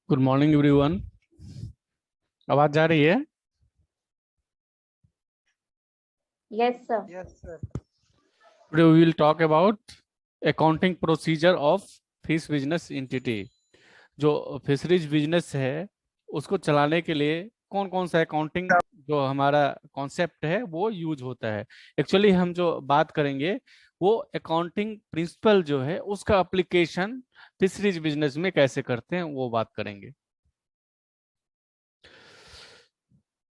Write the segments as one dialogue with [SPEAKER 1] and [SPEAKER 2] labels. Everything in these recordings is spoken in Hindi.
[SPEAKER 1] Good morning everyone. आवाज जा रही है?
[SPEAKER 2] Yes, sir.
[SPEAKER 3] Yes, sir.
[SPEAKER 1] Today we will talk about accounting procedure of fish business entity. जो फिशरीज बिजनेस है उसको चलाने के लिए कौन कौन सा अकाउंटिंग जो हमारा कॉन्सेप्ट है वो यूज होता है। एक्चुअली हम जो बात करेंगे वो अकाउंटिंग प्रिंसिपल जो है उसका एप्लीकेशन फिशरीज बिजनेस में कैसे करते हैं वो बात करेंगे।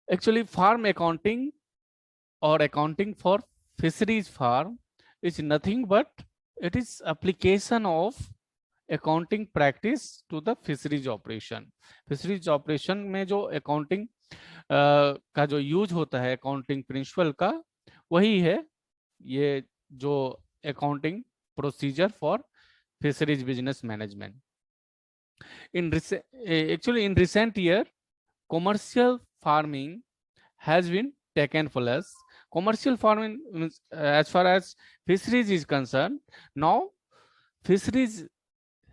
[SPEAKER 1] Actually farm accounting or accounting for fisheries farm is nothing but it is application of accounting practice to the fisheries operation। fisheries operation में जो accounting का जो यूज होता है accounting principle का वही है ये जो accounting procedure for fisheries business management। Actually in recent year commercial farming has been taken place. Commercial farming means, as far as fisheries is concerned, now fisheries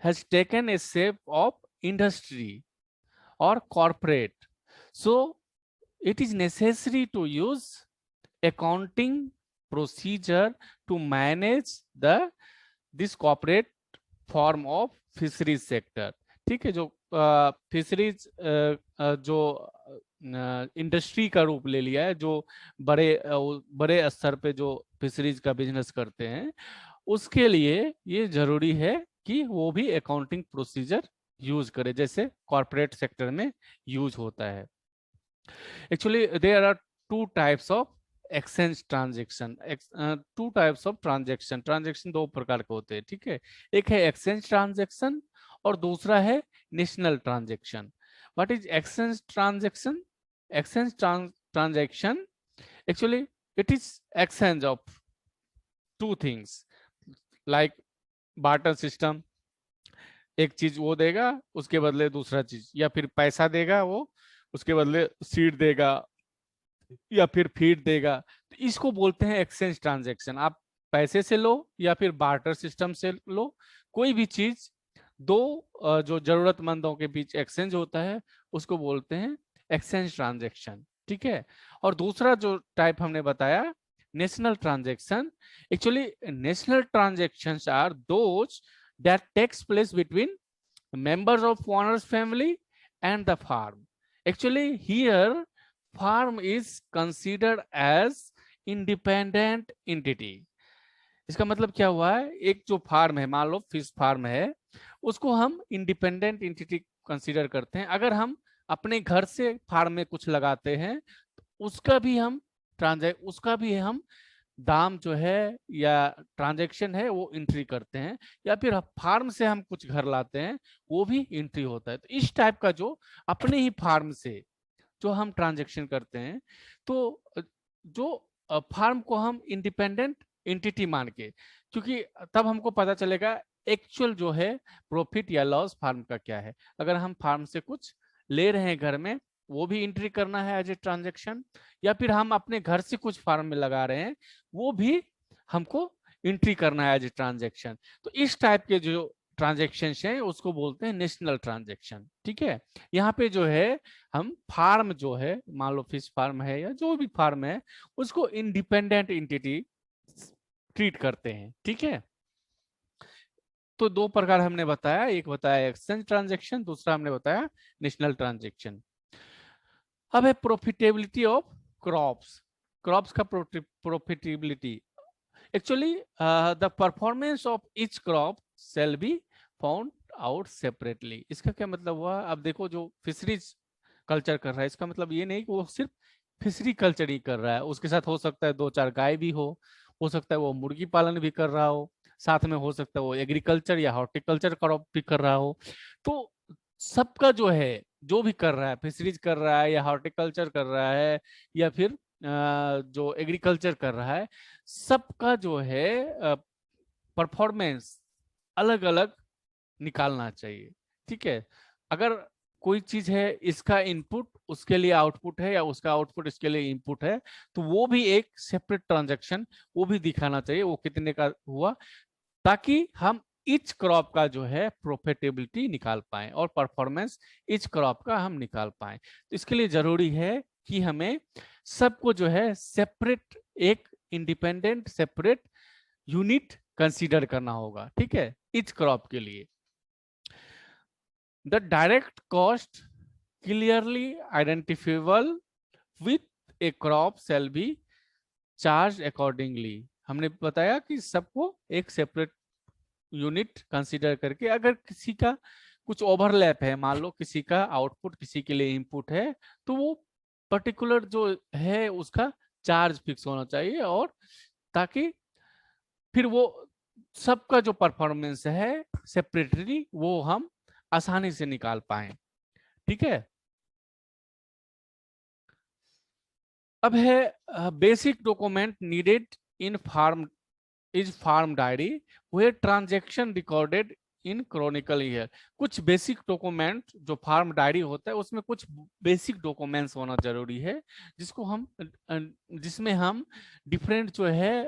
[SPEAKER 1] has taken a shape of industry or corporate. So it is necessary to use accounting procedure to manage this corporate form of fisheries sector। ठीक है, जो फिशरीज जो इंडस्ट्री का रूप ले लिया है, जो बड़े स्तर पे जो फिशरीज का बिजनेस करते हैं उसके लिए ये जरूरी है कि वो भी अकाउंटिंग प्रोसीजर यूज करे जैसे कॉर्पोरेट सेक्टर में यूज होता है। Actually there are two types of exchange transaction. Two types of transaction दो प्रकार के होते हैं, ठीक है। एक है एक्सचेंज ट्रांजेक्शन और दूसरा है national transaction. What is exchange transaction? exchange transaction actually it is exchange of two things like barter system। एक चीज वो देगा उसके बदले दूसरा चीज, या फिर पैसा देगा वो उसके बदले सीड देगा या फिर फीड देगा, तो इसको बोलते हैं एक्सचेंज ट्रांजेक्शन। आप पैसे से लो या फिर बार्टर सिस्टम से लो, कोई भी चीज दो जो जरूरतमंदों के बीच एक्सचेंज होता है उसको बोलते हैं एक्सचेंज ट्रांजेक्शन, ठीक है। और दूसरा जो टाइप हमने बताया national transaction. Actually national transactions are those that takes place between members of owners family and the farm। actually here farm is considered as independent entity। इसका मतलब क्या हुआ है, एक जो फार्म है, मान लो फिश फार्म है, उसको हम इंडिपेंडेंट एंटिटी कंसीडर करते हैं। अगर हम अपने घर से फार्म में कुछ लगाते हैं तो उसका भी हम दाम जो है या ट्रांजैक्शन है वो एंट्री करते हैं, या फिर फार्म से हम कुछ घर लाते हैं वो भी एंट्री होता है। तो इस टाइप का जो अपने ही फार्म से जो हम ट्रांजैक्शन करते हैं, तो जो फार्म को हम इंडिपेंडेंट एंटिटी मान के, क्योंकि तब हमको पता चलेगा एक्चुअल जो है प्रॉफिट या लॉस फार्म का क्या है। अगर हम फार्म से कुछ ले रहे हैं घर में वो भी एंट्री करना है एज ए ट्रांजेक्शन, या फिर हम अपने घर से कुछ फार्म में लगा रहे हैं वो भी हमको एंट्री करना है एज ए ट्रांजेक्शन। तो इस टाइप के जो ट्रांजेक्शन हैं उसको बोलते हैं नेशनल ट्रांजेक्शन, ठीक है। यहाँ पे जो है हम फार्म जो है, मान लो फिश फार्म है या जो भी फार्म है, उसको इंडिपेंडेंट एंटिटी ट्रीट करते हैं, ठीक है। तो दो प्रकार हमने बताया, एक बताया एक्सचेंज ट्रांजेक्शन, दूसरा हमने बताया नेशनल ट्रांजेक्शन। अब है प्रॉफिटेबिलिटी ऑफ क्रॉप्स। क्रॉप्स का profitability. Actually the performance of each crop shall be found out separately. इसका क्या मतलब हुआ? अब देखो जो फिशरीज कल्चर कर रहा है इसका मतलब ये नहीं कि वो सिर्फ फिशरी कल्चर ही कर रहा है, उसके साथ हो सकता है दो चार गाय भी हो सकता है वो मुर्गी पालन भी कर रहा हो, साथ में हो सकता है वो एग्रीकल्चर या हॉर्टिकल्चर क्रॉप भी कर रहा हो। तो सबका जो है जो भी कर रहा है, फिशरीज कर रहा है या हॉर्टिकल्चर कर रहा है या फिर जो एग्रीकल्चर कर रहा है, सबका जो है परफॉर्मेंस अलग अलग निकालना चाहिए, ठीक है। अगर कोई चीज है इसका इनपुट उसके लिए आउटपुट है या उसका आउटपुट इसके लिए इनपुट है, तो वो भी एक सेपरेट ट्रांजैक्शन वो भी दिखाना चाहिए वो कितने का हुआ, ताकि हम ईच क्रॉप का जो है प्रॉफिटेबिलिटी निकाल पाए और परफॉर्मेंस ईच क्रॉप का हम निकाल पाए। तो इसके लिए जरूरी है कि हमें सबको जो है सेपरेट, एक इंडिपेंडेंट सेपरेट यूनिट कंसीडर करना होगा, ठीक है, ईच क्रॉप के लिए। The direct cost clearly identifiable with A crop shall be charge accordingly. हमने बताया कि सबको एक सेपरेट यूनिट कंसीडर करके, अगर किसी का कुछ ओवरलैप है, मान लो किसी का आउटपुट किसी के लिए इनपुट है, तो वो पर्टिकुलर जो है उसका चार्ज फिक्स होना चाहिए, और ताकि फिर वो सबका जो परफॉर्मेंस है सेपरेटली वो हम आसानी से निकाल पाए, ठीक है। अब है basic document needed in farm is farm diary where transaction recorded in chronicle year. कुछ बेसिक डॉक्यूमेंट जो फार्म डायरी होता है उसमें कुछ बेसिक डॉक्यूमेंट्स होना जरूरी है, जिसको हम जिसमें हम डिफरेंट जो है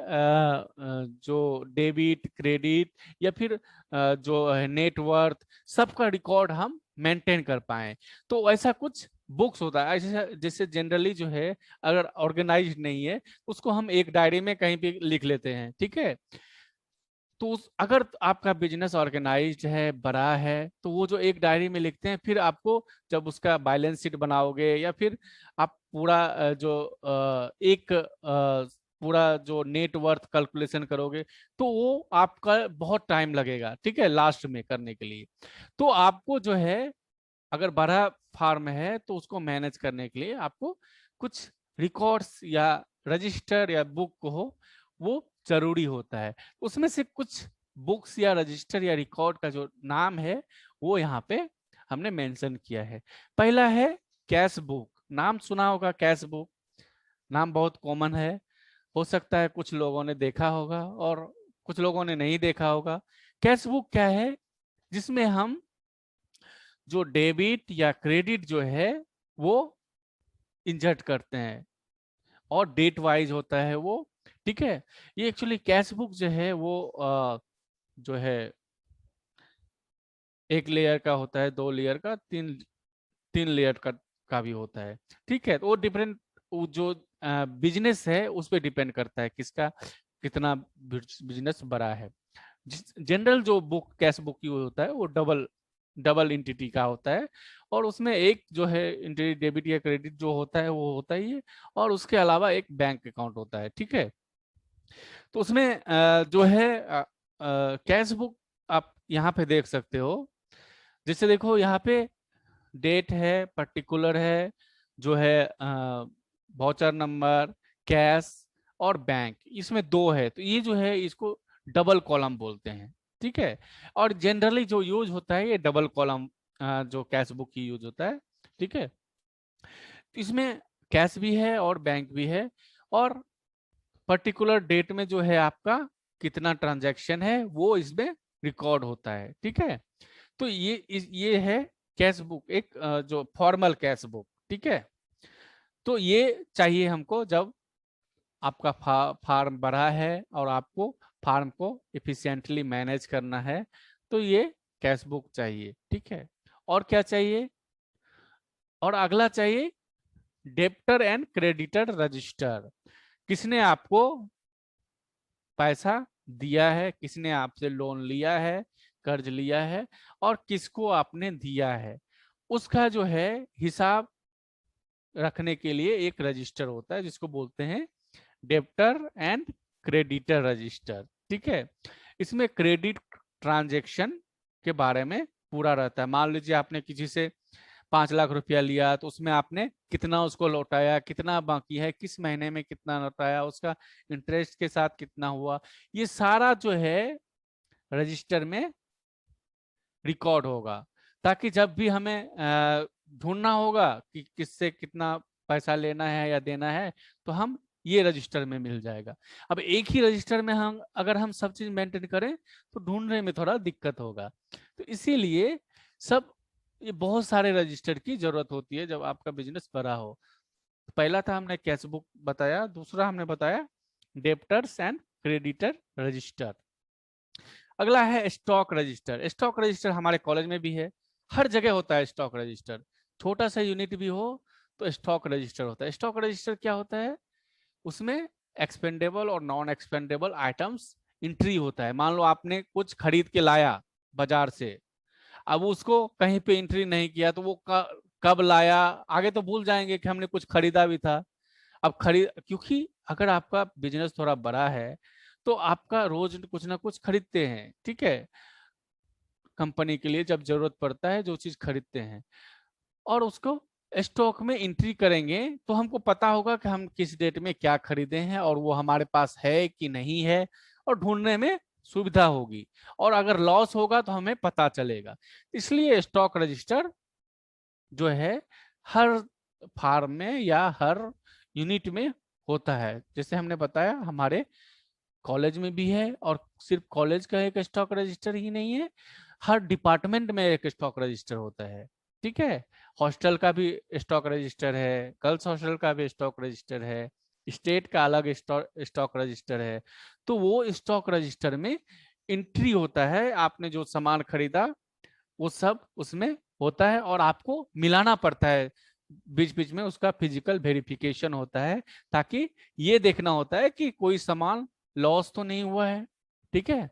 [SPEAKER 1] जो डेबिट क्रेडिट या फिर जो है नेटवर्थ, सबका रिकॉर्ड हम मेंटेन कर पाए। तो ऐसा कुछ बुक्स होता है, ऐसे जैसे जनरली जो है अगर ऑर्गेनाइज नहीं है उसको हम एक डायरी में कहीं भी लिख लेते हैं, ठीक है। तो अगर आपका बिजनेस ऑर्गेनाइज्ड है, बड़ा है, तो वो जो एक डायरी में लिखते हैं, फिर आपको जब उसका बैलेंस शीट बनाओगे या फिर आप पूरा एक पूरा जो नेटवर्थ कैलकुलेशन करोगे, तो वो आपका बहुत टाइम लगेगा, ठीक है, लास्ट में करने के लिए। तो आपको जो है अगर बड़ा फार्म है तो उसको मैनेज करने के लिए आपको कुछ रिकॉर्ड्स या रजिस्टर या बुक हो, वो जरूरी होता है। उसमें से कुछ बुक्स या रजिस्टर या रिकॉर्ड का जो नाम है वो यहाँ पे हमने मेंशन किया है। पहला है कैश बुक। नाम सुना होगा, कैश बुक नाम बहुत कॉमन है, हो सकता है कुछ लोगों ने देखा होगा और कुछ लोगों ने नहीं देखा होगा। कैश बुक क्या है? जिसमें हम जो डेबिट या क्रेडिट जो है वो इंजर्ट करते हैं और डेट वाइज होता है वो, ठीक है। ये एक्चुअली कैश बुक जो है वो जो है एक लेयर का होता है, दो लेयर का, तीन तीन लेयर का भी होता है, ठीक है। तो वो डिफरेंट, जो बिजनेस है उस पर डिपेंड करता है किसका कितना बिजनेस बड़ा है। जनरल जो बुक कैश बुक यूज होता है वो डबल डबल इंटिटी का होता है, और उसमें एक जो है इंटिटी डेबिट या क्रेडिट जो होता है वो होता ही है, और उसके अलावा एक बैंक अकाउंट होता है, ठीक है। तो उसमें जो है कैश बुक आप यहाँ पे देख सकते हो। जैसे देखो यहाँ पे डेट है, पर्टिकुलर है, जो है वाउचर नंबर, कैश और बैंक, इसमें दो है, तो ये जो है इसको डबल कॉलम बोलते हैं, ठीक है। और जनरली जो यूज होता है ये डबल कॉलम जो कैश बुक की यूज होता है, ठीक है। तो इसमें कैश भी है और बैंक भी है, और पर्टिकुलर डेट में जो है आपका कितना ट्रांजैक्शन है वो इसमें रिकॉर्ड होता है, ठीक है। तो ये है कैश बुक, एक जो फॉर्मल कैश बुक, ठीक है। तो ये चाहिए हमको जब आपका फार्म बड़ा है और आपको फार्म को इफिशिएंटली मैनेज करना है, तो ये कैश बुक चाहिए, ठीक है। और क्या चाहिए? और अगला चाहिए डेब्टर एंड क्रेडिटर रजिस्टर। किसने आपको पैसा दिया है, किसने आपसे लोन लिया है, कर्ज लिया है, और किसको आपने दिया है, उसका जो है हिसाब रखने के लिए एक रजिस्टर होता है जिसको बोलते हैं डेब्टर एंड क्रेडिटर रजिस्टर, ठीक है। इसमें क्रेडिट ट्रांजैक्शन के बारे में पूरा रहता है। मान लीजिए आपने किसी से 5 लाख रुपया लिया, तो उसमें आपने कितना उसको लौटाया, कितना बाकी है, किस महीने में कितना लौटाया, उसका इंटरेस्ट के साथ कितना हुआ, ये सारा जो है रजिस्टर में रिकॉर्ड होगा, ताकि जब भी हमें ढूंढना होगा कि किससे कितना पैसा लेना है या देना है, तो हम ये रजिस्टर में मिल जाएगा। अब एक ही रजिस्टर में हम अगर हम सब चीज मेंटेन करें तो ढूंढने में थोड़ा दिक्कत होगा, तो इसीलिए सब ये बहुत सारे रजिस्टर की जरूरत होती है जब आपका बिजनेस बड़ा हो। पहला था हमने कैश बुक बताया, दूसरा हमने बताया डेब्टर्स एंड क्रेडिटर रजिस्टर। अगला है स्टॉक रजिस्टर। स्टॉक रजिस्टर हमारे कॉलेज में भी है, हर जगह होता है स्टॉक रजिस्टर। छोटा सा यूनिट भी हो तो स्टॉक रजिस्टर होता है। स्टॉक रजिस्टर क्या होता है, उसमें एक्सपेंडेबल और नॉन एक्सपेंडेबल आइटम्स एंट्री होता है। मान लो आपने कुछ खरीद के लाया बाजार से, अब उसको कहीं पे एंट्री नहीं किया तो वो कब लाया आगे तो भूल जाएंगे कि हमने कुछ खरीदा भी था। अब खरीद, क्योंकि अगर आपका बिजनेस थोड़ा बड़ा है तो आपका रोज कुछ ना कुछ खरीदते हैं, ठीक है, कंपनी के लिए जब जरूरत पड़ता है जो चीज खरीदते हैं, और उसको स्टॉक में एंट्री करेंगे तो हमको पता होगा कि हम किस डेट में क्या खरीदे हैं और वो हमारे पास है कि नहीं है, और ढूंढने में सुविधा होगी, और अगर लॉस होगा तो हमें पता चलेगा। इसलिए स्टॉक रजिस्टर जो है हर फार्म में या हर यूनिट में होता है। जैसे हमने बताया हमारे कॉलेज में भी है, और सिर्फ कॉलेज का एक स्टॉक रजिस्टर ही नहीं है, हर डिपार्टमेंट में एक स्टॉक रजिस्टर होता है, ठीक है। हॉस्टल का भी स्टॉक रजिस्टर है, गर्ल्स हॉस्टल का भी स्टॉक रजिस्टर है, स्टेट का अलग स्टॉक रजिस्टर है। तो वो स्टॉक रजिस्टर में एंट्री होता है, आपने जो सामान खरीदा वो सब उसमें होता है, और आपको मिलाना पड़ता है, बीच बीच में उसका फिजिकल वेरिफिकेशन होता है, ताकि ये देखना होता है कि कोई सामान लॉस तो नहीं हुआ है, ठीक है।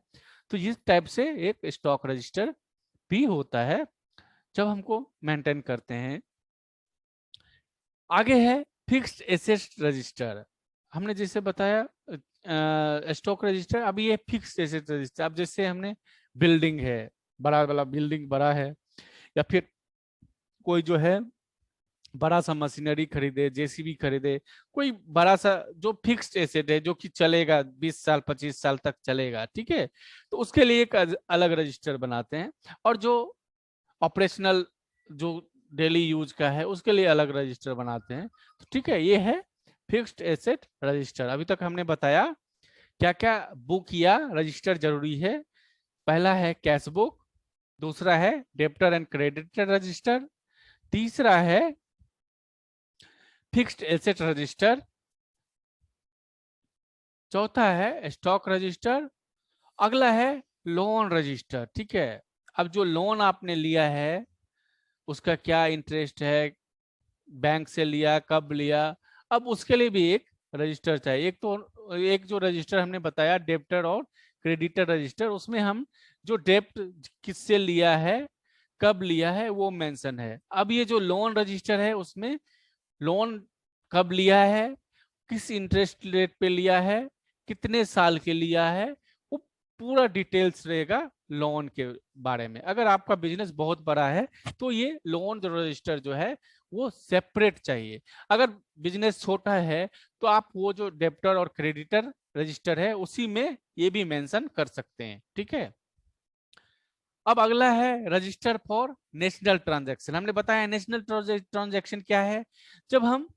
[SPEAKER 1] तो इस टाइप से एक स्टॉक रजिस्टर भी होता है जब हमको मेंटेन करते हैं। आगे है फिक्स्ड एसेट रजिस्टर। हमने जैसे बताया स्टॉक रजिस्टर, अभी ये फिक्स्ड एसेट रजिस्टर। अब जैसे हमने बिल्डिंग है, बड़ा वाला बिल्डिंग बड़ा है, या फिर कोई जो है बड़ा सा मशीनरी खरीदे, जेसीबी खरीदे, कोई बड़ा सा जो फिक्स्ड एसेट है जो कि चलेगा 20 साल 25 साल तक चलेगा, ठीक है, तो उसके लिए एक अलग रजिस्टर बनाते हैं। और जो ऑपरेशनल, जो डेली यूज का है, उसके लिए अलग रजिस्टर बनाते हैं। तो ठीक है, ये है फिक्स्ड एसेट रजिस्टर। अभी तक हमने बताया क्या क्या बुक या रजिस्टर जरूरी है। पहला है कैश बुक, दूसरा है डेब्टर एंड क्रेडिटर रजिस्टर, तीसरा है फिक्स्ड एसेट रजिस्टर, चौथा है स्टॉक रजिस्टर, अगला है लोन रजिस्टर, ठीक है। अब जो लोन आपने लिया है उसका क्या इंटरेस्ट है, बैंक से लिया, कब लिया, अब उसके लिए भी एक रजिस्टर चाहिए। एक तो एक जो रजिस्टर हमने बताया डेब्टर और क्रेडिटर रजिस्टर, उसमें हम जो डेब्ट किससे लिया है, कब लिया है, वो मेंशन है। अब ये जो लोन रजिस्टर है उसमें लोन कब लिया है, किस इंटरेस्ट रेट पे लिया है, कितने साल के लिया है, वो पूरा डिटेल्स रहेगा लोन के बारे में। अगर आपका बिजनेस बहुत बड़ा है तो ये लोन जो रजिस्टर जो है वो सेपरेट चाहिए। अगर बिजनेस छोटा है तो आप वो जो डेब्टर और क्रेडिटर रजिस्टर है उसी में ये भी मेंशन कर सकते हैं, ठीक है। अब अगला है रजिस्टर फॉर नेशनल ट्रांजैक्शन। हमने बताया नेशनल ट्रांजैक्शन क्या है, जब हम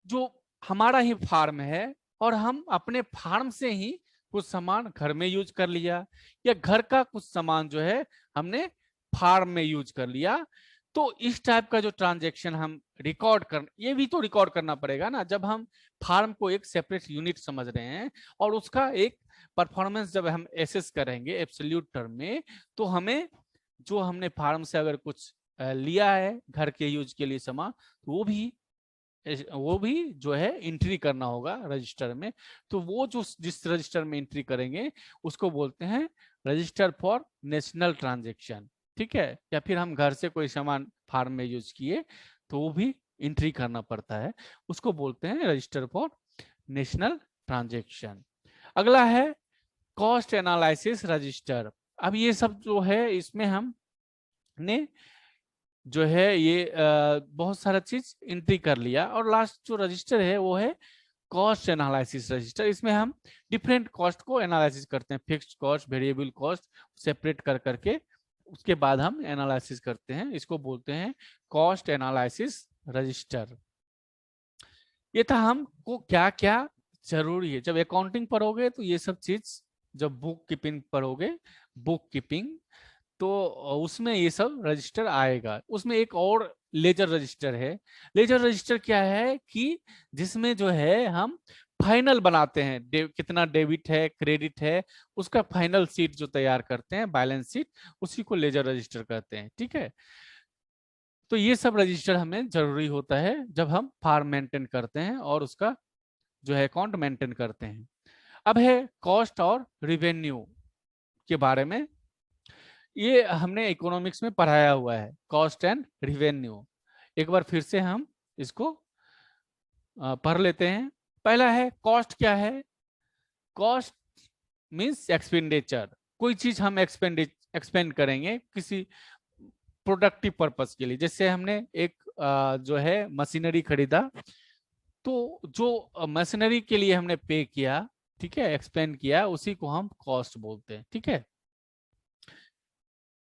[SPEAKER 1] जो हमारा ही फार्म है और हम अपने फार्म से ही कुछ सामान घर में यूज कर लिया, या घर का कुछ सामान जो है हमने फार्म में यूज कर लिया, तो इस टाइप का जो ट्रांजैक्शन हम रिकॉर्ड कर, ये भी तो रिकॉर्ड करना पड़ेगा ना। जब हम फार्म को एक सेपरेट यूनिट समझ रहे हैं और उसका एक परफॉर्मेंस जब हम एसेस करेंगे एब्सोल्यूट टर्म में, तो हमें जो हमने फार्म से अगर कुछ लिया है घर के यूज के लिए सामान, तो वो भी जो है एंट्री करना होगा रजिस्टर में। तो वो जो जिस रजिस्टर में एंट्री करेंगे उसको बोलते हैं रजिस्टर फॉर नेशनल ट्रांजैक्शन, ठीक है। या फिर हम घर से कोई सामान फार्म में यूज किए तो वो भी एंट्री करना पड़ता है, उसको बोलते हैं रजिस्टर फॉर नेशनल ट्रांजैक्शन। अगला है कॉस्ट एनालिसिस रजिस्टर। अब ये सब जो है इसमें हम ने जो है ये बहुत सारा चीज एंट्री कर लिया, और लास्ट जो रजिस्टर है वो है कॉस्ट एनालिसिस रजिस्टर। इसमें हम डिफरेंट कॉस्ट को एनालिसिस करते हैं, fixed cost, variable cost separate कर करके उसके बाद हम एनालिसिस करते हैं, इसको बोलते हैं कॉस्ट एनालिसिस रजिस्टर। ये था हमको क्या क्या जरूरी है। जब अकाउंटिंग पढ़ोगे तो ये सब चीज, जब बुक कीपिंग पढ़ोगे, बुक कीपिंग, तो उसमें ये सब रजिस्टर आएगा। उसमें एक और लेजर रजिस्टर है। लेजर रजिस्टर क्या है कि जिसमें जो है हम फाइनल बनाते हैं, कितना डेबिट है क्रेडिट है, उसका फाइनल शीट जो तैयार करते हैं, बैलेंस शीट, उसी को लेजर रजिस्टर कहते हैं। ठीक है, तो ये सब रजिस्टर हमें जरूरी होता है जब हम फार्म मेंटेन करते हैं और उसका जो है अकाउंट मेंटेन करते हैं। अब है कॉस्ट और रिवेन्यू के बारे में। ये हमने इकोनॉमिक्स में पढ़ाया हुआ है, कॉस्ट एंड रिवेन्यू। एक बार फिर से हम इसको पढ़ लेते हैं। पहला है कॉस्ट। क्या है कॉस्ट? Means expenditure. कोई चीज हम एक्सपेंड करेंगे किसी प्रोडक्टिव पर्पस के लिए। जैसे हमने एक जो है मशीनरी खरीदा, तो जो मशीनरी के लिए हमने पे किया, ठीक है, एक्सपेंड किया, उसी को हम कॉस्ट बोलते हैं। ठीक है,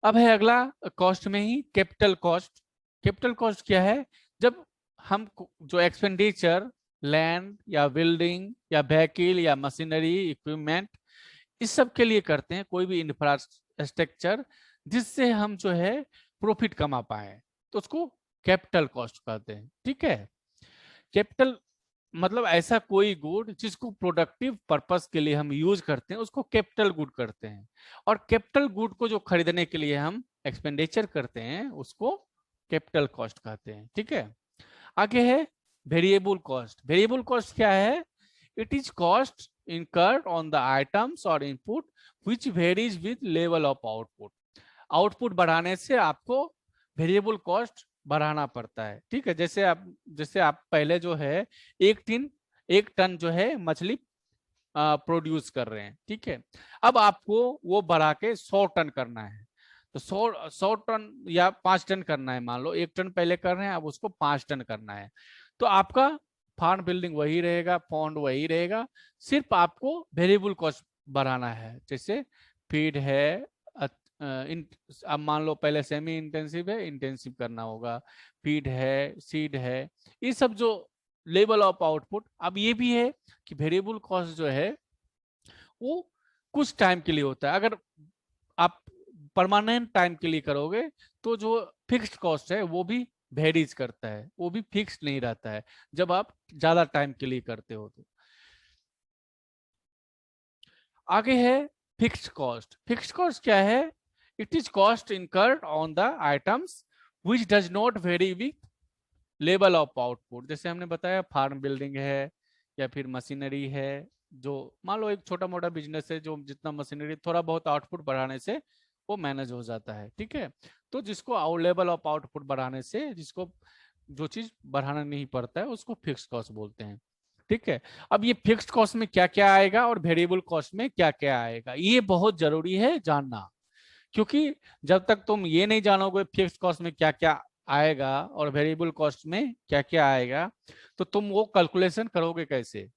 [SPEAKER 1] अब है अगला कॉस्ट में ही कैपिटल कॉस्ट। कैपिटल कॉस्ट क्या है? जब हम जो एक्सपेंडिचर लैंड या बिल्डिंग या व्हीकल या मशीनरी इक्विपमेंट इस सब के लिए करते हैं, कोई भी इंफ्रास्ट्रक्चर जिससे हम जो है प्रॉफिट कमा पाए, तो उसको कैपिटल कॉस्ट कहते हैं। ठीक है, कैपिटल मतलब ऐसा कोई गुड जिसको प्रोडक्टिव पर्पस के लिए हम यूज करते हैं, उसको कैपिटल गुड करते हैं। और कैपिटल गुड को जो खरीदने के लिए हम एक्सपेंडिचर करते हैं, उसको कैपिटल कॉस्ट कहते हैं। ठीक है, आगे है वेरिएबल कॉस्ट। वेरिएबल कॉस्ट क्या है? It is cost incurred on the items or input which varies with level of output। Output बढ़ाने से आपको वेरिएबल कॉस्ट बढ़ाना पड़ता है। ठीक है, जैसे आप पहले जो है एक टन जो है मछली प्रोड्यूस कर रहे हैं। ठीक है, अब आपको वो बढ़ा के 100 टन करना है, तो 100 टन या 5 टन करना है। मान लो 1 टन पहले कर रहे हैं, अब उसको 5 टन करना है, तो आपका फार्म बिल्डिंग वही रहेगा, पॉन्ड वही रहेगा, सिर्फ आपको वेरिएबल कॉस्ट बढ़ाना है। जैसे फीड है, अब मान लो पहले सेमी इंटेंसिव है, इंटेंसिव करना होगा, फीड है, सीड है, ये सब जो लेवल ऑफ आउटपुट। अब ये भी है कि वेरिएबल कॉस्ट जो है वो कुछ टाइम के लिए होता है। अगर आप परमानेंट टाइम के लिए करोगे तो जो फिक्स्ड कॉस्ट है वो भी वेरीज करता है, वो भी फिक्स्ड नहीं रहता है जब आप ज्यादा टाइम के लिए करते हो तो। आगे है फिक्स्ड कॉस्ट। फिक्स्ड कॉस्ट क्या है? It is cost incurred on the items which does not very with level of output. जैसे हमने बताया फार्म बिल्डिंग है या फिर मशीनरी है, जो मान लो एक छोटा मोटा बिजनेस है, जो जितना मशीनरी थोड़ा बहुत आउटपुट बढ़ाने से वो मैनेज हो जाता है। ठीक है, तो जिसको लेवल ऑफ आउटपुट बढ़ाने से जिसको जो चीज बढ़ाना नहीं पड़ता है उसको फिक्स कॉस्ट बोलते हैं। ठीक है, अब ये फिक्स्ड कॉस्ट में क्या क्या आएगा और वेरिएबल कॉस्ट में क्या क्या आएगा, ये बहुत जरूरी है जानना। क्योंकि जब तक तुम ये नहीं जानोगे फिक्स्ड कॉस्ट में क्या क्या आएगा और वेरिएबल कॉस्ट में क्या क्या आएगा, तो तुम वो कैलकुलेशन करोगे कैसे?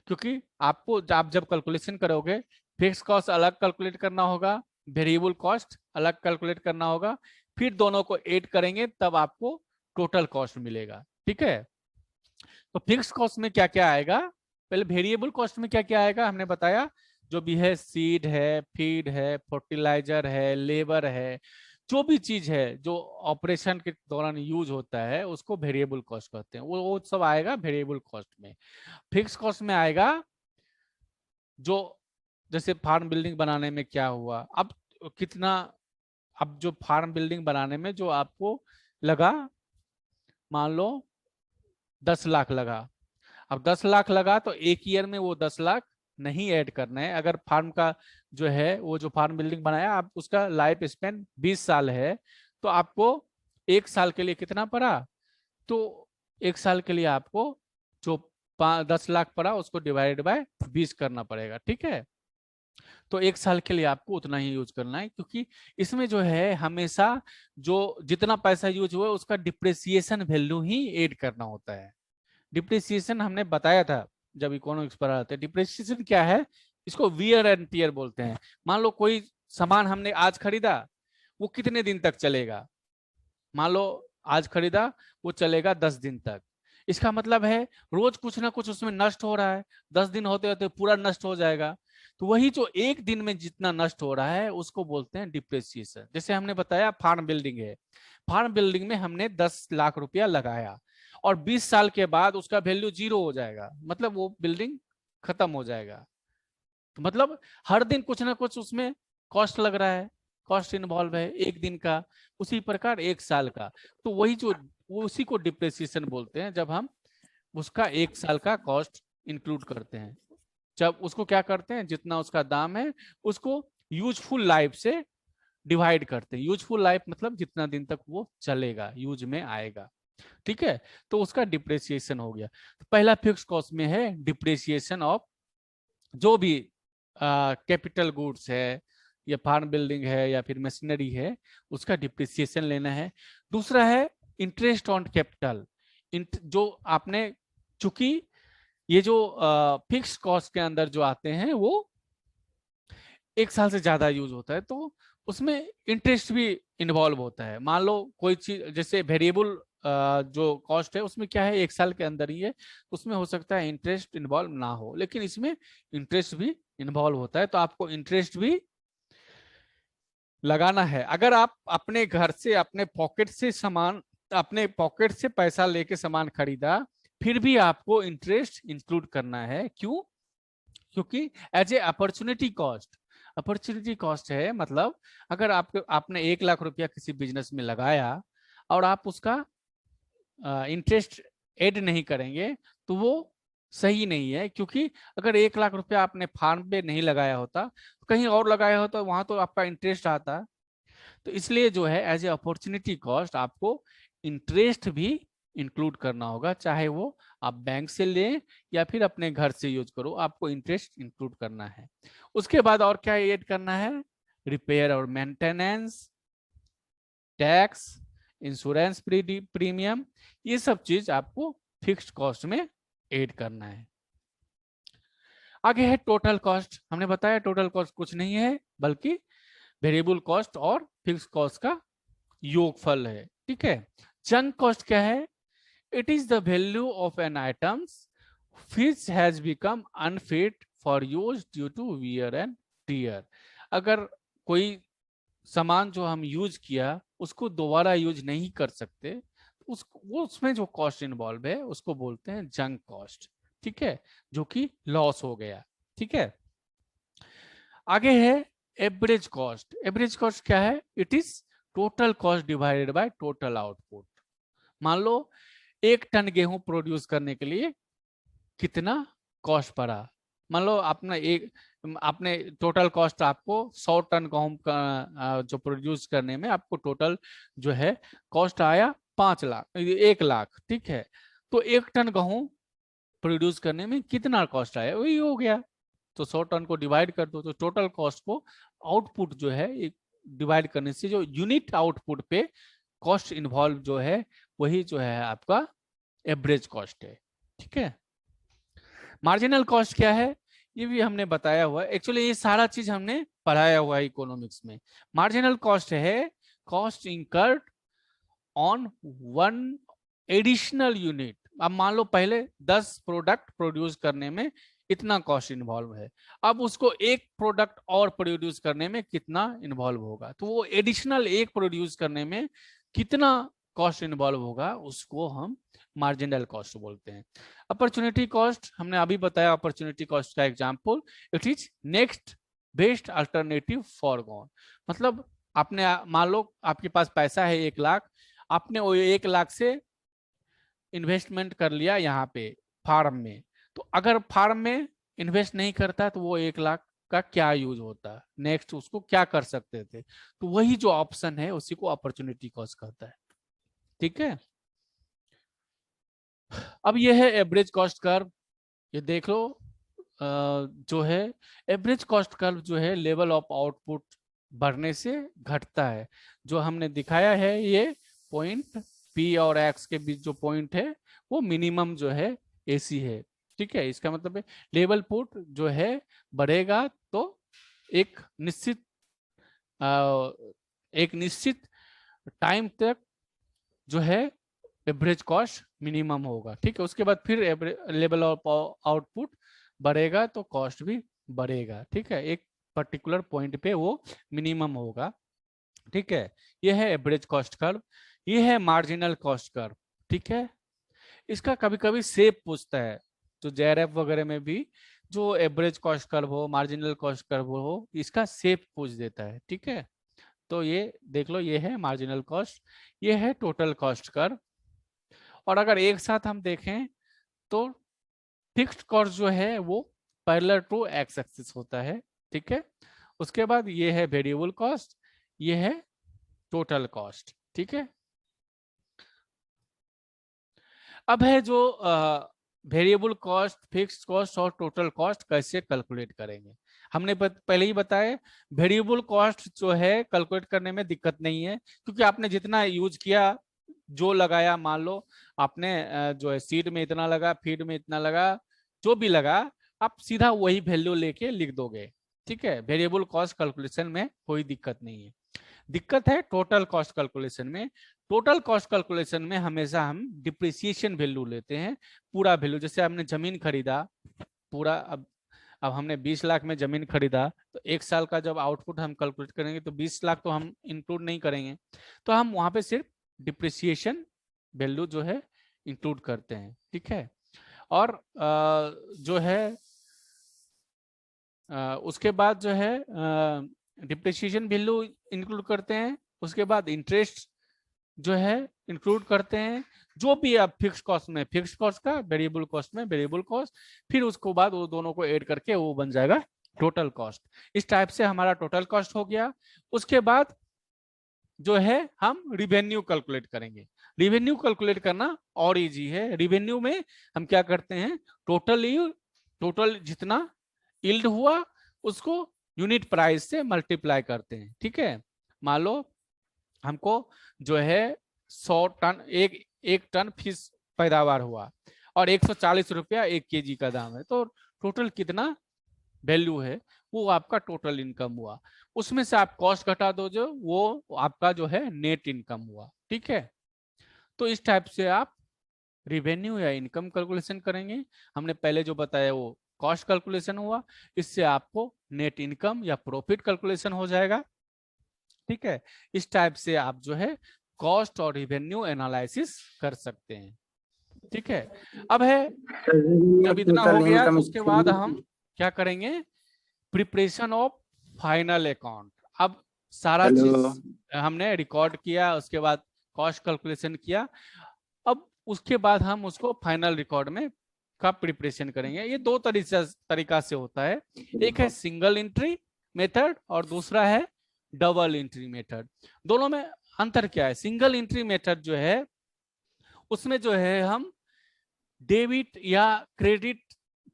[SPEAKER 1] क्योंकि आप जब कैलकुलेशन करोगे, फिक्स कॉस्ट अलग कैलकुलेट करना होगा, वेरिएबल कॉस्ट अलग कैलकुलेट करना होगा, फिर दोनों को ऐड करेंगे तब आपको टोटल कॉस्ट मिलेगा। ठीक है, तो फिक्स कॉस्ट में क्या क्या आएगा? पहले वेरिएबल कॉस्ट में क्या क्या आएगा हमने बताया, जो भी है सीड है, फीड है, फर्टिलाइजर है, लेबर है, जो भी चीज है जो ऑपरेशन के दौरान यूज होता है उसको वेरिएबल कॉस्ट कहते हैं, वो सब आएगा वेरिएबल कॉस्ट में। फिक्स कॉस्ट में आएगा जो जैसे फार्म बिल्डिंग बनाने में क्या हुआ, अब कितना, अब जो फार्म बिल्डिंग बनाने में जो आपको लगा, मान लो 10 लाख लगा, अब 10 लाख लगा तो एक ईयर में वो 10 लाख नहीं ऐड करना है। अगर फार्म का जो है वो जो फार्म बिल्डिंग बनाया आप उसका लाइफ स्पेन 20 साल है, तो आपको एक साल के लिए कितना पड़ा? तो एक साल के लिए आपको जो 10 लाख पड़ा उसको डिवाइडेड बाय 20 करना पड़ेगा। ठीक है, तो एक साल के लिए आपको उतना ही यूज करना है, क्योंकि इसमें जो है हमेशा जो जितना पैसा यूज हुआ उसका डिप्रेसिएशन वैल्यू ही ऐड करना होता है। डिप्रिसिएशन हमने बताया था जब इकोनॉमिक्स पढ़ा था। डिप्रिसिएशन क्या है? इसको वियर एंड टियर बोलते हैं। मान लो कोई सामान हमने आज खरीदा, वो कितने दिन तक चलेगा? मान लो आज खरीदा, वो चलेगा 10 दिन तक। इसका मतलब है रोज कुछ ना कुछ उसमें नष्ट हो रहा है, 10 दिन होते होते पूरा नष्ट हो जाएगा। तो वही जो एक दिन में जितना नष्ट हो रहा है उसको बोलते हैं डिप्रिसिएशन। जैसे हमने बताया फार्म बिल्डिंग है, फार्म बिल्डिंग में हमने 10 लाख रुपया लगाया और 20 साल के बाद उसका वैल्यू 0 हो जाएगा, मतलब वो बिल्डिंग खत्म हो जाएगा। तो मतलब हर दिन कुछ ना कुछ उसमें कॉस्ट लग रहा है, कॉस्ट इन्वॉल्व है, एक दिन का, उसी प्रकार एक साल का। तो वही जो वो उसी को डिप्रेसिएशन बोलते हैं, जब हम उसका एक साल का कॉस्ट इंक्लूड करते हैं। जब उसको क्या करते हैं, जितना उसका दाम है उसको यूजफुल लाइफ से डिवाइड करते हैं। यूजफुल लाइफ मतलब जितना दिन तक वो चलेगा, यूज में आएगा, ठीक है। तो उसका डिप्रेसिएशन हो गया। तो पहला फिक्स कॉस्ट में है डिप्रेसिएशन ऑफ जो भी कैपिटल गुड्स है, या फार्म बिल्डिंग है, या फिर मशीनरी है, उसका डिप्रिसिएशन लेना है। दूसरा है इंटरेस्ट ऑन कैपिटल, जो आपने, चूंकि ये जो फिक्स कॉस्ट के अंदर जो आते हैं वो एक साल से ज्यादा यूज होता है, तो उसमें इंटरेस्ट भी इन्वॉल्व होता है। मान लो कोई चीज जैसे वेरिएबल जो कॉस्ट है उसमें क्या है, एक साल के अंदर ही है, उसमें हो सकता है इंटरेस्ट इन्वॉल्व ना हो, लेकिन इसमें इंटरेस्ट भी इन्वॉल्व होता है, तो आपको इंटरेस्ट भी लगाना है। अगर आप अपने घर से, अपने पॉकेट से सामान, अपने पॉकेट से पैसा लेके सामान खरीदा, फिर भी आपको इंटरेस्ट इंक्लूड करना है। क्यों? क्योंकि as a opportunity cost, opportunity cost है मतलब अगर आपने 1 लाख रुपया किसी बिजनेस में लगाया और आप उसका इंटरेस्ट ऐड नहीं करेंगे तो वो सही नहीं है। क्योंकि अगर 1 लाख रुपया आपने फार्म पे नहीं लगाया होता, कहीं और लगाया होता, वहां तो आपका इंटरेस्ट आता। तो इसलिए जो है एज ए अपॉर्चुनिटी कॉस्ट आपको इंटरेस्ट भी इंक्लूड करना होगा, चाहे वो आप बैंक से लें या फिर अपने घर से यूज करो, आपको इंटरेस्ट इंक्लूड करना है। उसके बाद और क्या ऐड करना है, रिपेयर और मेंटेनेंस, टैक्स, इंश्योरेंस प्रीमियम, ये सब चीज आपको फिक्स्ड कॉस्ट में ऐड करना है। आगे है टोटल कॉस्ट। हमने बताया टोटल कॉस्ट कुछ नहीं है बल्कि वेरिएबल कॉस्ट और फिक्स कॉस्ट का योगफल है, ठीक है। जंक कॉस्ट क्या है? It is the value of an items which has become unfit for use due to wear and tear। अगर कोई सामान जो हम यूज किया उसको दोबारा यूज नहीं कर सकते, उसमें जो कॉस्ट इन्वॉल्व है उसको बोलते हैं जंक कॉस्ट, ठीक है, जो कि लॉस हो गया, ठीक है। आगे है एवरेज कॉस्ट। एवरेज कॉस्ट क्या है? It is total cost divided by total output. मान लो 1 टन गेहूं प्रोड्यूस करने के लिए कितना कॉस्ट पड़ा। मान लो आपने टोटल कॉस्ट आपको 100 टन गेहूं का जो प्रोड्यूस करने में आपको टोटल जो है कॉस्ट आया 5 लाख, 1 लाख, ठीक है। तो 1 टन गेहूं प्रोड्यूस करने में कितना कॉस्ट आया, वही हो गया। तो 100 टन को डिवाइड कर दो, तो टोटल कॉस्ट को आउटपुट जो है डिवाइड करने से जो यूनिट आउटपुट पे कॉस्ट इन्वॉल्व जो है वही जो है आपका एवरेज कॉस्ट है, ठीक है। मार्जिनल कॉस्ट क्या है? ये भी हमने बताया हुआ है, एक्चुअली ये सारा चीज हमने पढ़ाया हुआ है इकोनॉमिक्स में। मार्जिनल कॉस्ट है cost incurred on one additional unit. अब मान लो पहले 10 प्रोडक्ट प्रोड्यूस करने में इतना कॉस्ट इन्वॉल्व है, अब उसको एक प्रोडक्ट और प्रोड्यूस करने में कितना इन्वॉल्व होगा, तो वो एडिशनल एक प्रोड्यूस करने में कितना कॉस्ट इन्वॉल्व होगा उसको हम मार्जिनल कॉस्ट बोलते हैं। अपॉर्चुनिटी कॉस्ट हमने अभी बताया, अपॉर्चुनिटी कॉस्ट का example it is next best alternative foregone. मतलब आपने मान लो आपके पास पैसा है 1 लाख, आपने वो 1 लाख से इन्वेस्टमेंट कर लिया यहाँ पे फार्म में, तो अगर फार्म में इन्वेस्ट नहीं करता तो वो 1 लाख का क्या यूज होता, नेक्स्ट उसको क्या कर सकते थे, तो वही जो ऑप्शन है उसी को अपॉर्चुनिटी कॉस्ट कहता है, ठीक है। अब ये है एवरेज कॉस्ट कर्व, ये देख लो जो है एवरेज कॉस्ट कर्व जो है लेवल ऑफ आउटपुट बढ़ने से घटता है। जो हमने दिखाया है ये पॉइंट पी और एक्स के बीच जो पॉइंट है वो मिनिमम जो है एसी है, ठीक है। इसका मतलब है लेवल पुट जो है बढ़ेगा तो एक निश्चित टाइम तक जो है एवरेज कॉस्ट मिनिमम होगा, ठीक है। उसके बाद फिर लेवल ऑफ आउटपुट बढ़ेगा तो कॉस्ट भी बढ़ेगा, ठीक है। एक पर्टिकुलर पॉइंट पे वो मिनिमम होगा, ठीक है। ये है एवरेज कॉस्ट कर्व। ये है मार्जिनल कॉस्ट कर्व, ठीक है। इसका कभी कभी शेप पूछता है, तो जेआरएफ वगैरह में भी जो एवरेज कॉस्ट कर्व हो, मार्जिनल कॉस्ट कर्व हो, इसका शेप पूछ देता है। ठीक है, तो ये देख लो, ये है मार्जिनल कॉस्ट, ये है टोटल कॉस्ट कर्व। और अगर एक साथ हम देखें तो फिक्स्ड कॉस्ट जो है वो पैरेलल टू एक्स एक्सिस होता है। ठीक है, उसके बाद ये है वेरिएबल कॉस्ट, ये है टोटल कॉस्ट। ठीक है, अब है जो वेरिएबल कॉस्ट, फिक्स्ड कॉस्ट और टोटल कॉस्ट कैसे कैलकुलेट करेंगे। हमने पहले ही बताया, वेरिएबल कॉस्ट जो है कैलकुलेट करने में दिक्कत नहीं है, क्योंकि आपने जितना यूज किया, जो लगाया, मान लो आपने जो है सीड में इतना लगा, फीड में इतना लगा, जो भी लगा, आप सीधा वही वैल्यू लेके लिख दोगे। ठीक है, वेरिएबल कॉस्ट कैलकुलेशन में कोई दिक्कत नहीं है। दिक्कत है टोटल कॉस्ट कैलकुलेशन में। टोटल कॉस्ट कैलकुलेशन में हमेशा हम डिप्रिसिएशन वैल्यू लेते हैं, पूरा वैल्यू। जैसे हमने जमीन खरीदा पूरा, अब हमने 20 लाख में जमीन खरीदा, तो एक साल का जब आउटपुट हम कैलकुलेट करेंगे तो 20 लाख तो हम इंक्लूड नहीं करेंगे, तो हम वहां पे सिर्फ डिप्रिसिएशन वैल्यू जो है इंक्लूड करते हैं। ठीक है, और जो है उसके बाद जो है डिप्रिसिएशन वैल्यू इंक्लूड करते हैं, उसके बाद इंटरेस्ट जो है इंक्लूड करते हैं, जो भी आप फिक्स कॉस्ट में फिक्स कॉस्ट का, वेरिएबल कॉस्ट में वेरिएबल कॉस्ट, फिर उसके बाद वो दोनों को ऐड करके वो बन जाएगा टोटल कॉस्ट। इस टाइप से हमारा टोटल कॉस्ट हो गया। उसके बाद जो है हम रिवेन्यू कैलकुलेट करेंगे। रिवेन्यू कैलकुलेट करना और इजी है। रिवेन्यू में हम क्या करते हैं, टोटल जितना यील्ड हुआ उसको यूनिट प्राइस से मल्टीप्लाई करते हैं। ठीक है, मान लो हमको जो है 100 टन, एक टन फिश पैदावार हुआ और 140 रुपया 1 केजी का दाम है, तो टोटल कितना वैल्यू है, वो आपका टोटल इनकम हुआ। उसमें से आप कॉस्ट घटा दो, जो वो आपका जो है नेट इनकम हुआ। ठीक है, तो इस टाइप से आप रिवेन्यू या इनकम कैलकुलेशन करेंगे। हमने पहले जो बताया वो कॉस्ट कैलकुलेशन हुआ, इससे आपको नेट इनकम या प्रॉफिट कैलकुलेशन हो जाएगा। ठीक है, इस टाइप से आप जो है कॉस्ट और रिवेन्यू एनालिसिस कर सकते हैं। ठीक है, अब है जब इतना हो गया तो उसके बाद हम क्या करेंगे, प्रिपरेशन ऑफ फाइनल अकाउंट। अब सारा चीज हमने रिकॉर्ड किया, उसके बाद कॉस्ट कैलकुलेशन किया, अब उसके बाद हम उसको फाइनल रिकॉर्ड में का प्रिपरेशन करेंगे। ये दो तरीका से होता है, एक है सिंगल एंट्री मेथड और दूसरा है डबल एंट्री मेथड। दोनों में अंतर क्या है, सिंगल एंट्री मेथड जो है उसमें जो है हम डेबिट या क्रेडिट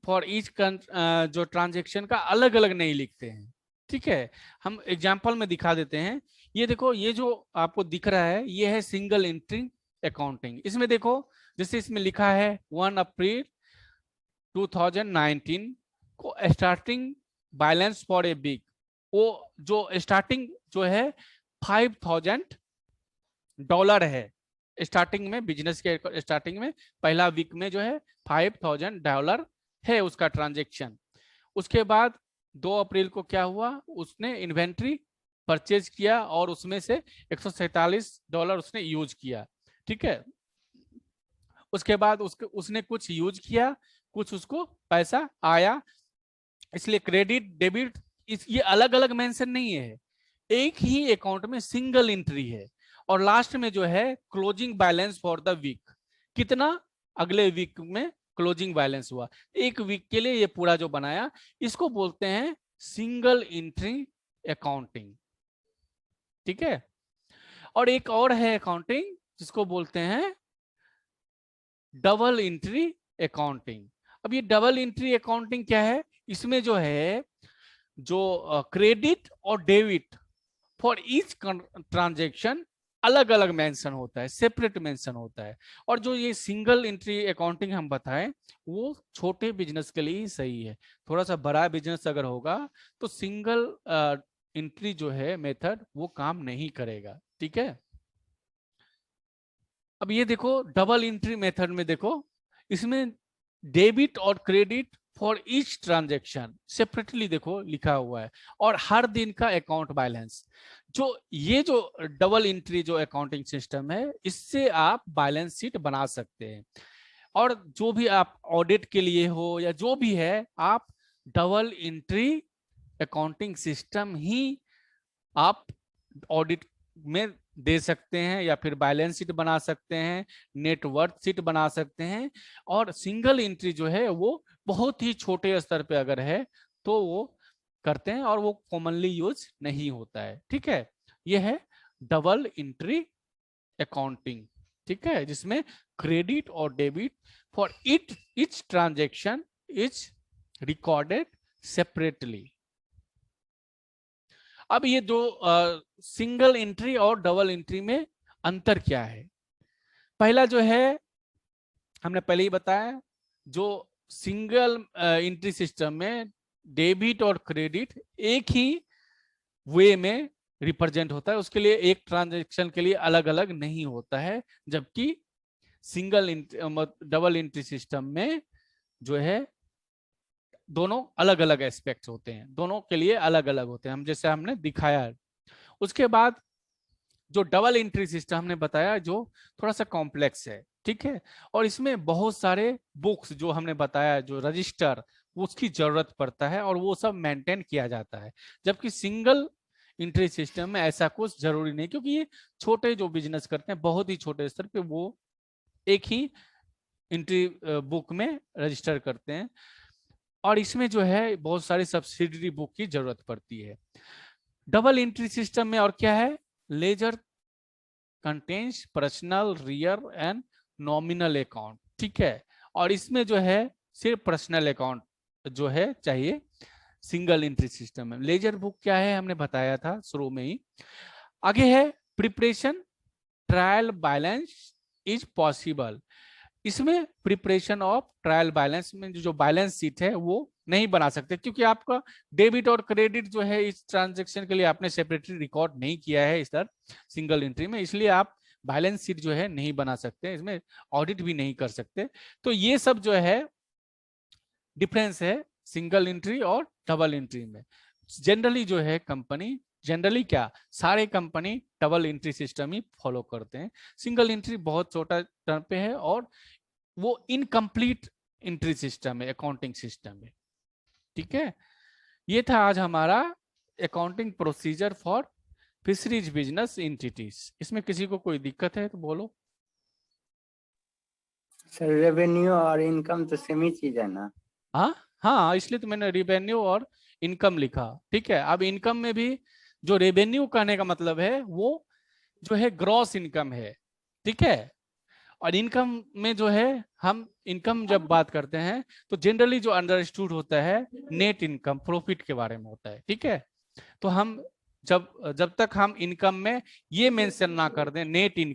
[SPEAKER 1] फॉर ईच जो ट्रांजेक्शन का अलग अलग नहीं लिखते हैं। ठीक है, हम एग्जांपल में दिखा देते हैं। ये देखो, ये जो आपको दिख रहा है ये है सिंगल एंट्री अकाउंटिंग। इसमें देखो, जैसे इसमें लिखा है 1 अप्रैल 2019 को starting balance for a week, वो जो स्टार्टिंग जो है $5,000 है। स्टार्टिंग में, बिजनेस के स्टार्टिंग में पहला वीक में जो है $5,000 है उसका ट्रांजेक्शन। उसके बाद 2 अप्रैल को क्या हुआ, उसने इन्वेंट्री परचेज किया और उसमें से $147 उसने यूज किया। ठीक है, उसके बाद उसने कुछ यूज किया, कुछ उसको पैसा आया, इसलिए क्रेडिट डेबिट ये अलग अलग मेंशन नहीं है, एक ही अकाउंट में सिंगल एंट्री है। और लास्ट में जो है closing balance for the week, कितना अगले वीक में क्लोजिंग बैलेंस हुआ, एक वीक के लिए ये पूरा जो बनाया, इसको बोलते हैं सिंगल एंट्री अकाउंटिंग। ठीक है, और एक और है अकाउंटिंग जिसको बोलते हैं डबल एंट्री अकाउंटिंग। अब ये डबल एंट्री अकाउंटिंग क्या है, इसमें जो है जो क्रेडिट और डेबिट फॉर ईच ट्रांजेक्शन अलग अलग मेंशन होता है, सेपरेट मेंशन होता है। और जो ये सिंगल एंट्री अकाउंटिंग हम बताएं, वो छोटे बिजनेस के लिए ही सही है। थोड़ा सा बड़ा बिजनेस अगर होगा तो सिंगल एंट्री जो है मेथड वो काम नहीं करेगा। ठीक है, अब ये देखो डबल एंट्री मेथड में देखो, इसमें डेबिट और credit for each transaction separately देखो लिखा हुआ है, और हर दिन का अकाउंट बैलेंस। जो ये जो डबल एंट्री जो अकाउंटिंग सिस्टम है, इससे आप बैलेंस शीट बना सकते हैं। और जो भी आप ऑडिट के लिए हो या जो भी है, आप डबल एंट्री अकाउंटिंग सिस्टम ही आप ऑडिट में दे सकते हैं, या फिर बैलेंस शीट बना सकते हैं, नेटवर्थ शीट बना सकते हैं। और सिंगल एंट्री जो है वो बहुत ही छोटे स्तर पे अगर है तो वो करते हैं, और वो कॉमनली यूज नहीं होता है। ठीक है, ये है डबल एंट्री अकाउंटिंग। ठीक है, जिसमें क्रेडिट और debit for each transaction is recorded separately. अब ये दो सिंगल एंट्री और डबल एंट्री में अंतर क्या है? पहला जो है हमने पहले ही बताया, जो सिंगल एंट्री सिस्टम में डेबिट और क्रेडिट एक ही वे में रिप्रेजेंट होता है, उसके लिए एक ट्रांजैक्शन के लिए अलग अलग नहीं होता है। जबकि सिंगल डबल एंट्री सिस्टम में जो है दोनों अलग अलग एस्पेक्ट्स होते हैं, दोनों के लिए अलग अलग होते हैं, हम जैसे हमने दिखाया है। उसके बाद जो डबल एंट्री सिस्टम हमने बताया जो थोड़ा सा कॉम्प्लेक्स है। ठीक है, और इसमें बहुत सारे बुक्स जो हमने बताया, जो रजिस्टर, उसकी जरूरत पड़ता है और वो सब मेंटेन किया जाता है। जबकि सिंगल एंट्री सिस्टम में ऐसा कुछ जरूरी नहीं, क्योंकि ये छोटे जो बिजनेस करते हैं बहुत ही छोटे स्तर पे वो एक ही एंट्री बुक में रजिस्टर करते हैं, और इसमें जो है बहुत सारी सब्सिडरी बुक की जरूरत पड़ती है। डबल एंट्री सिस्टम में और क्या है, ledger contains personal, real and nominal account. ठीक है, और इसमें जो है सिर्फ पर्सनल अकाउंट जो है चाहिए सिंगल एंट्री सिस्टम में। लेजर बुक क्या है हमने बताया था शुरू में ही। आगे है preparation trial balance is possible. इसमें प्रिपरेशन ऑफ ट्रायल बैलेंस में जो बैलेंस शीट है वो नहीं बना सकते, क्योंकि आपका डेबिट और क्रेडिट जो है इस ट्रांजैक्शन के लिए आपने सेपरेटली रिकॉर्ड नहीं किया है इस तरह सिंगल एंट्री में, इसलिए आप बैलेंस शीट जो है नहीं बना सकते, इसमें ऑडिट भी नहीं कर सकते। तो ये सब जो है डिफरेंस है सिंगल एंट्री और डबल एंट्री में। जनरली जो है कंपनी, जनरली क्या, सारे कंपनी डबल एंट्री सिस्टम ही फॉलो करते हैं। सिंगल एंट्री बहुत छोटा टर्म पे है और वो इनकम्प्लीट एंट्री सिस्टम है, अकाउंटिंग सिस्टम है। ठीक है, ये था आज हमारा accounting procedure for fisheries business entities. इसमें किसी को कोई दिक्कत है तो बोलो।
[SPEAKER 3] सर रेवेन्यू और इनकम तो सेम ही चीज है ना?
[SPEAKER 1] हाँ हाँ, इसलिए तो मैंने रेवेन्यू और इनकम लिखा। ठीक है, अब इनकम में भी जो रेवेन्यू कहने का मतलब है वो जो है ग्रॉस इनकम है। ठीक है, और इनकम में जो है हम इनकम जब बात करते हैं तो जनरली जो अंडरस्टूड होता है नेट इनकम, प्रॉफिट के बारे में होता है। ठीक है, तो हम जब तक हम इनकम में ये मेंशन ना कर दें नेट इनकम